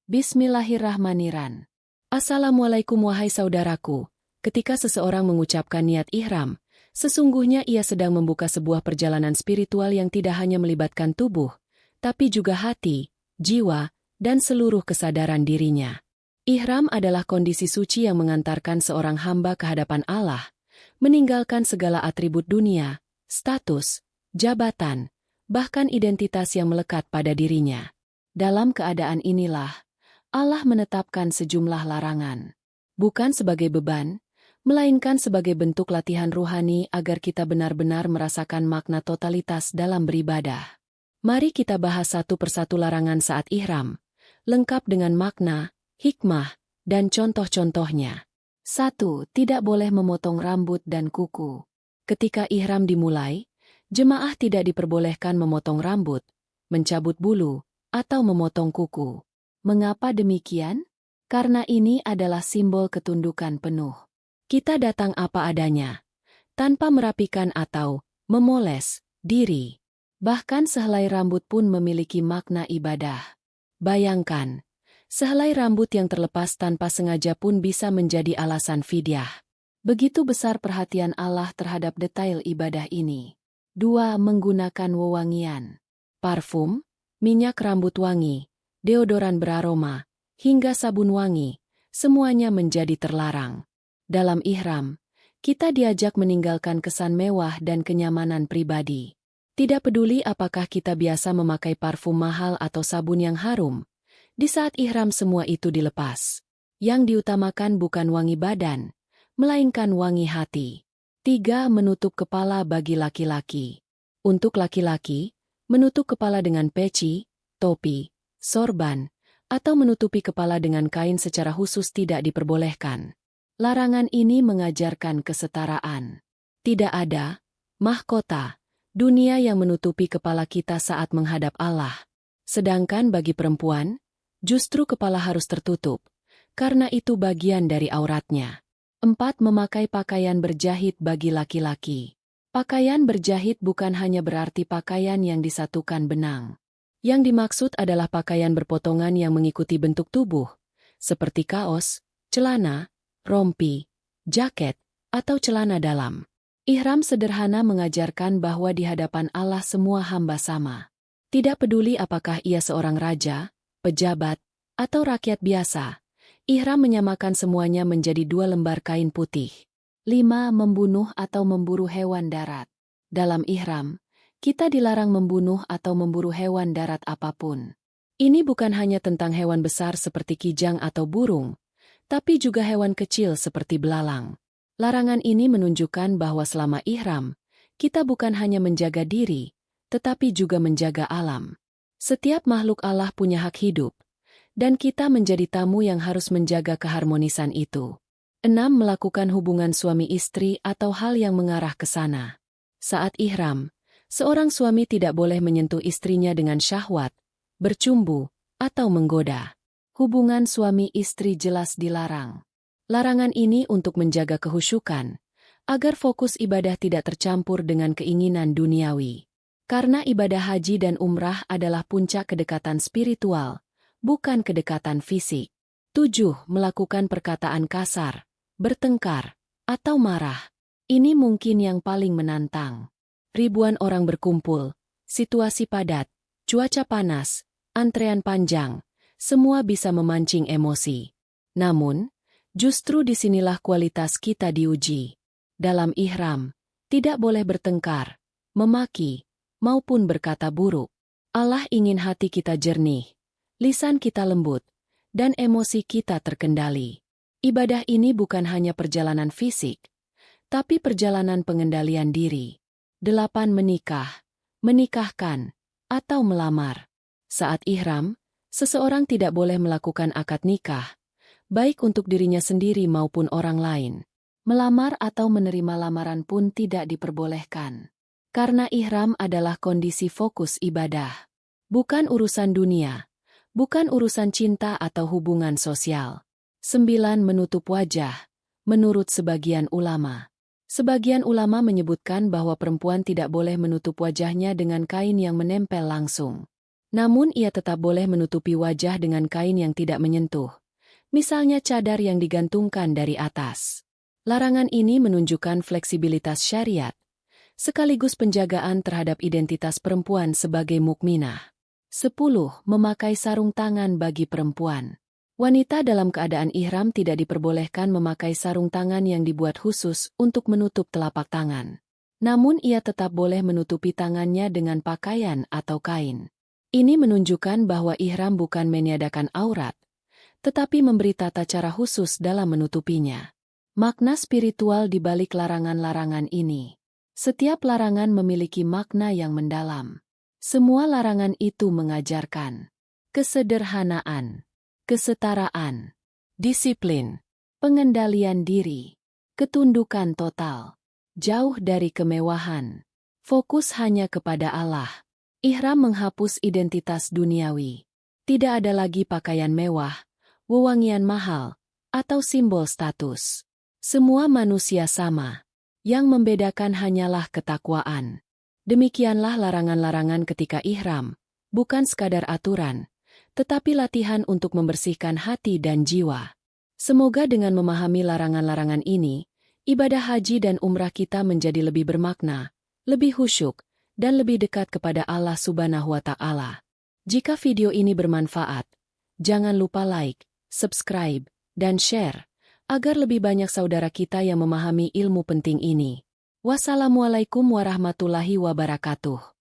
Bismillahirrahmanirrahim. Assalamualaikum wahai saudaraku. Ketika seseorang mengucapkan niat ihram, sesungguhnya ia sedang membuka sebuah perjalanan spiritual yang tidak hanya melibatkan tubuh, tapi juga hati, jiwa, dan seluruh kesadaran dirinya. Ihram adalah kondisi suci yang mengantarkan seorang hamba ke hadapan Allah, meninggalkan segala atribut dunia, status, jabatan, bahkan identitas yang melekat pada dirinya. Dalam keadaan inilah, Allah menetapkan sejumlah larangan. Bukan sebagai beban, melainkan sebagai bentuk latihan ruhani agar kita benar-benar merasakan makna totalitas dalam beribadah. Mari kita bahas satu persatu larangan saat ihram, lengkap dengan makna, hikmah, dan contoh-contohnya. 1. Tidak boleh memotong rambut dan kuku. Ketika ihram dimulai, jemaah tidak diperbolehkan memotong rambut, mencabut bulu, atau memotong kuku. Mengapa demikian? Karena ini adalah simbol ketundukan penuh. Kita datang apa adanya, tanpa merapikan atau memoles diri. Bahkan sehelai rambut pun memiliki makna ibadah. Bayangkan, sehelai rambut yang terlepas tanpa sengaja pun bisa menjadi alasan fidyah. Begitu besar perhatian Allah terhadap detail ibadah ini. 2. Menggunakan wewangian. Parfum, minyak rambut wangi, deodoran beraroma, hingga sabun wangi, semuanya menjadi terlarang. Dalam ihram, kita diajak meninggalkan kesan mewah dan kenyamanan pribadi. Tidak peduli apakah kita biasa memakai parfum mahal atau sabun yang harum, di saat ihram semua itu dilepas. Yang diutamakan bukan wangi badan, melainkan wangi hati. 3. Menutup kepala bagi laki-laki. Untuk laki-laki, menutup kepala dengan peci, topi, sorban, atau menutupi kepala dengan kain secara khusus tidak diperbolehkan. Larangan ini mengajarkan kesetaraan. Tidak ada mahkota dunia yang menutupi kepala kita saat menghadap Allah. Sedangkan bagi perempuan, justru kepala harus tertutup, karena itu bagian dari auratnya. 4. Memakai pakaian berjahit bagi laki-laki. Pakaian berjahit bukan hanya berarti pakaian yang disatukan benang. Yang dimaksud adalah pakaian berpotongan yang mengikuti bentuk tubuh, seperti kaos, celana, rompi, jaket, atau celana dalam. Ihram sederhana mengajarkan bahwa di hadapan Allah semua hamba sama. Tidak peduli apakah ia seorang raja, pejabat, atau rakyat biasa, ihram menyamakan semuanya menjadi 2 lembar kain putih. 5. Membunuh atau memburu hewan darat. Dalam ihram, kita dilarang membunuh atau memburu hewan darat apapun. Ini bukan hanya tentang hewan besar seperti kijang atau burung, tapi juga hewan kecil seperti belalang. Larangan ini menunjukkan bahwa selama ihram, kita bukan hanya menjaga diri, tetapi juga menjaga alam. Setiap makhluk Allah punya hak hidup, dan kita menjadi tamu yang harus menjaga keharmonisan itu. 6. Melakukan hubungan suami istri atau hal yang mengarah ke sana. Saat ihram, seorang suami tidak boleh menyentuh istrinya dengan syahwat, bercumbu, atau menggoda. Hubungan suami istri jelas dilarang. Larangan ini untuk menjaga kehusyukan, agar fokus ibadah tidak tercampur dengan keinginan duniawi. Karena ibadah haji dan umrah adalah puncak kedekatan spiritual, bukan kedekatan fisik. 7. Melakukan perkataan kasar, bertengkar, atau marah. Ini mungkin yang paling menantang. Ribuan orang berkumpul, situasi padat, cuaca panas, antrean panjang, semua bisa memancing emosi. Namun, justru disinilah kualitas kita diuji. Dalam ihram, tidak boleh bertengkar, memaki, maupun berkata buruk. Allah ingin hati kita jernih, lisan kita lembut, dan emosi kita terkendali. Ibadah ini bukan hanya perjalanan fisik, tapi perjalanan pengendalian diri. 8. Menikah, menikahkan, atau melamar. Saat ihram, seseorang tidak boleh melakukan akad nikah, baik untuk dirinya sendiri maupun orang lain. Melamar atau menerima lamaran pun tidak diperbolehkan. Karena ihram adalah kondisi fokus ibadah. Bukan urusan dunia, bukan urusan cinta atau hubungan sosial. 9. Menutup wajah, menurut sebagian ulama. Sebagian ulama menyebutkan bahwa perempuan tidak boleh menutup wajahnya dengan kain yang menempel langsung. Namun ia tetap boleh menutupi wajah dengan kain yang tidak menyentuh. Misalnya cadar yang digantungkan dari atas. Larangan ini menunjukkan fleksibilitas syariat, sekaligus penjagaan terhadap identitas perempuan sebagai mukminah. 10. Memakai sarung tangan bagi perempuan. Wanita dalam keadaan ihram tidak diperbolehkan memakai sarung tangan yang dibuat khusus untuk menutup telapak tangan. Namun ia tetap boleh menutupi tangannya dengan pakaian atau kain. Ini menunjukkan bahwa ihram bukan meniadakan aurat, tetapi memberi tata cara khusus dalam menutupinya. Makna spiritual di balik larangan-larangan ini. Setiap larangan memiliki makna yang mendalam. Semua larangan itu mengajarkan kesederhanaan, kesetaraan, disiplin, pengendalian diri, ketundukan total, jauh dari kemewahan, fokus hanya kepada Allah. Ihram menghapus identitas duniawi. Tidak ada lagi pakaian mewah, wewangian mahal, atau simbol status. Semua manusia sama. Yang membedakan hanyalah ketakwaan. Demikianlah larangan-larangan ketika ihram, bukan sekadar aturan, tetapi latihan untuk membersihkan hati dan jiwa. Semoga dengan memahami larangan-larangan ini, ibadah haji dan umrah kita menjadi lebih bermakna, lebih khusyuk, dan lebih dekat kepada Allah Subhanahu wa Ta'ala. Jika video ini bermanfaat, jangan lupa like, subscribe, dan share, agar lebih banyak saudara kita yang memahami ilmu penting ini. Wassalamualaikum warahmatullahi wabarakatuh.